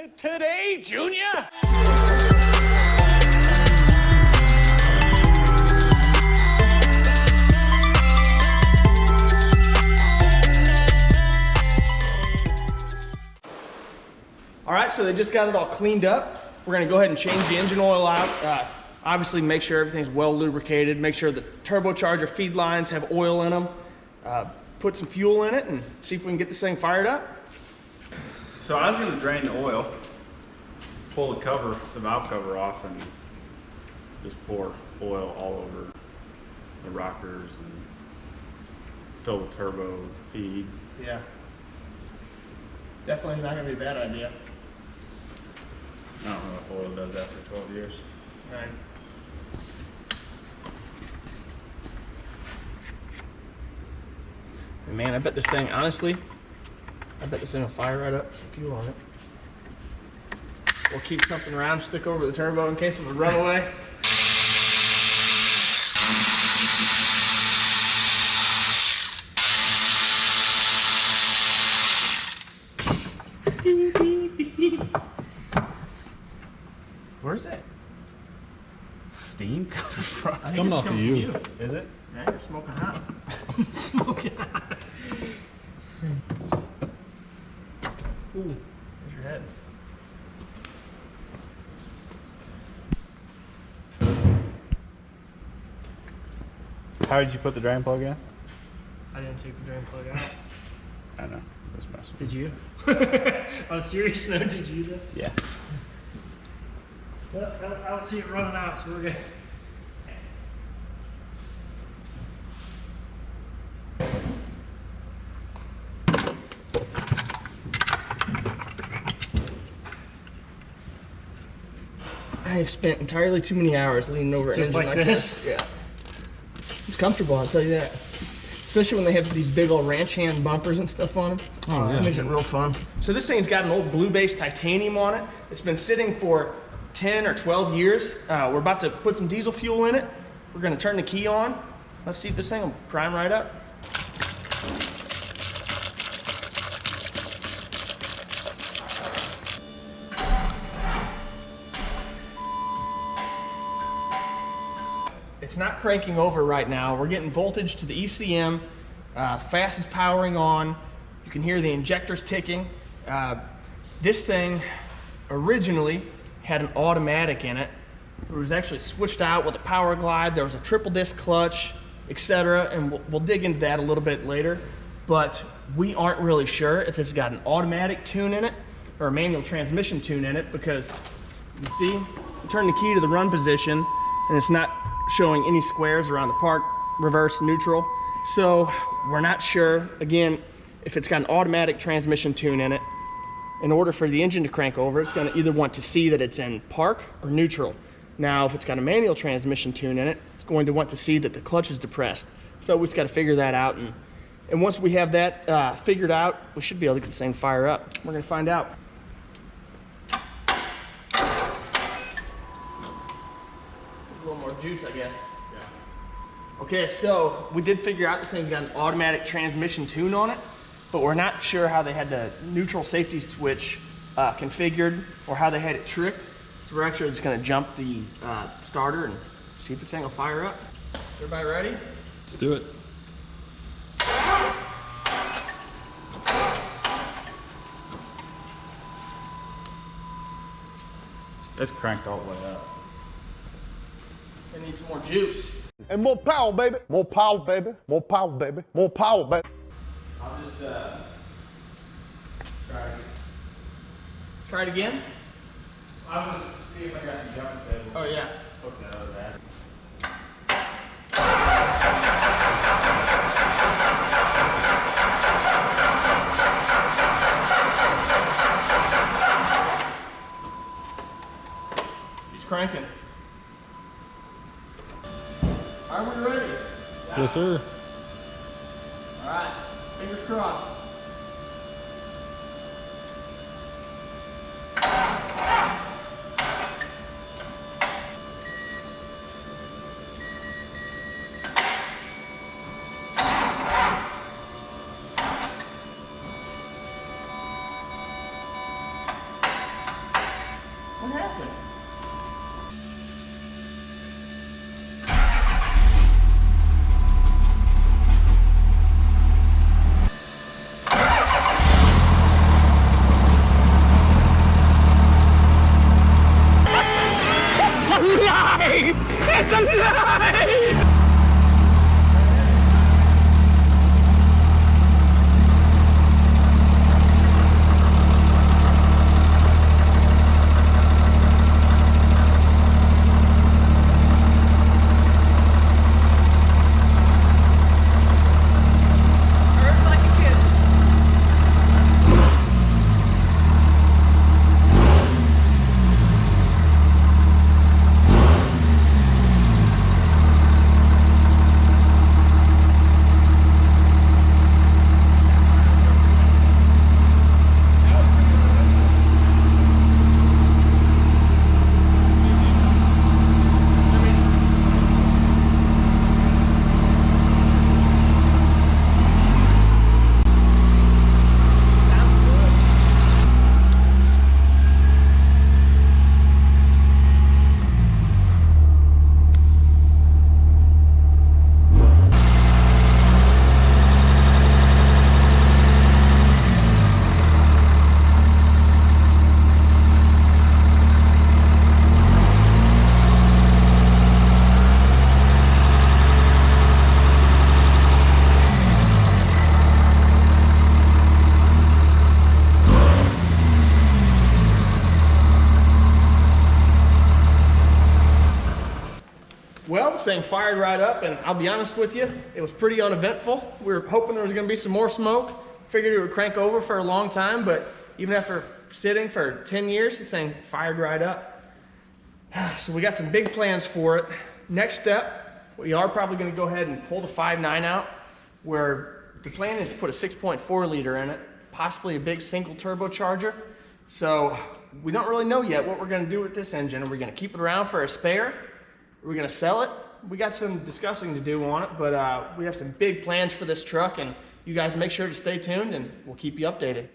Today, Junior? All right, so they just got it all cleaned up. We're gonna go ahead and change the engine oil out. Obviously make sure everything's well lubricated, make sure the turbocharger feed lines have oil in them, put some fuel in it and see if we can get this thing fired up. So I was gonna drain the oil, pull the cover, the valve cover off and just pour oil all over the rockers and fill the turbo feed. Yeah. Definitely not gonna be a bad idea. I don't know if oil does after 12 years. Right. And man, I bet this thing, honestly, I bet this thing will fire right up. Some fuel on it. We'll keep something around, stick over the turbo in case it would run away. Where's that steam coming from? It's coming off of you. Is it? Yeah, you're smoking hot. I'm smoking hot. Ooh, there's your head. How did you put the drain plug in? I didn't take the drain plug out. I know. It was messing. Did you? On a serious note, did you though? Yeah. Well, I don't see it running out, so we're good. I've spent entirely too many hours leaning over an engine like this. Yeah. It's comfortable, I'll tell you that. Especially when they have these big old ranch hand bumpers and stuff on them. Oh, yeah. It makes it real fun. So this thing's got an old blue base titanium on it. It's been sitting for 10 or 12 years. We're about to put some diesel fuel in it. We're gonna turn the key on. Let's see if this thing will prime right up. It's not cranking over right now. We're getting voltage to the ECM. FASS is powering on. You can hear the injectors ticking. This thing originally had an automatic in it. It was actually switched out with a power glide. There was a triple disc clutch, etc. And we'll dig into that a little bit later. But we aren't really sure if it's got an automatic tune in it or a manual transmission tune in it, because you see, you turn the key to the run position and it's not showing any squares around the park, reverse, neutral. So we're not sure, again, if it's got an automatic transmission tune in it. In order for the engine to crank over, it's gonna either want to see that it's in park or neutral. Now, if it's got a manual transmission tune in it, it's going to want to see that the clutch is depressed. So we just gotta figure that out. And once we have that figured out, we should be able to get this thing fire up. We're gonna find out. A little more juice, I guess. Yeah. Okay, so we did figure out this thing's got an automatic transmission tune on it, but we're not sure how they had the neutral safety switch configured or how they had it tricked. So we're actually just gonna jump the starter and see if this thing will fire up. Everybody ready? Let's do it. It's cranked all the way up. I need some more juice. And more power, baby. More power, baby. More power, baby. More power, baby. I'll just try it again. I was gonna see if I got the jump table. Oh yeah. Hook that other battery. He's cranking. Are we ready? Yes, sir. All right. Fingers crossed. alive! Hurts like a kid. Well, this thing fired right up, and I'll be honest with you, it was pretty uneventful. We were hoping there was going to be some more smoke. Figured it would crank over for a long time, but even after sitting for 10 years, this thing fired right up. So we got some big plans for it. Next step, we are probably going to go ahead and pull the 5.9 out, where the plan is to put a 6.4 liter in it, possibly a big single turbocharger. So we don't really know yet what we're going to do with this engine. Are we going to keep it around for a spare? Are we going to sell it? We got some discussing to do on it, but we have some big plans for this truck, and you guys make sure to stay tuned and we'll keep you updated.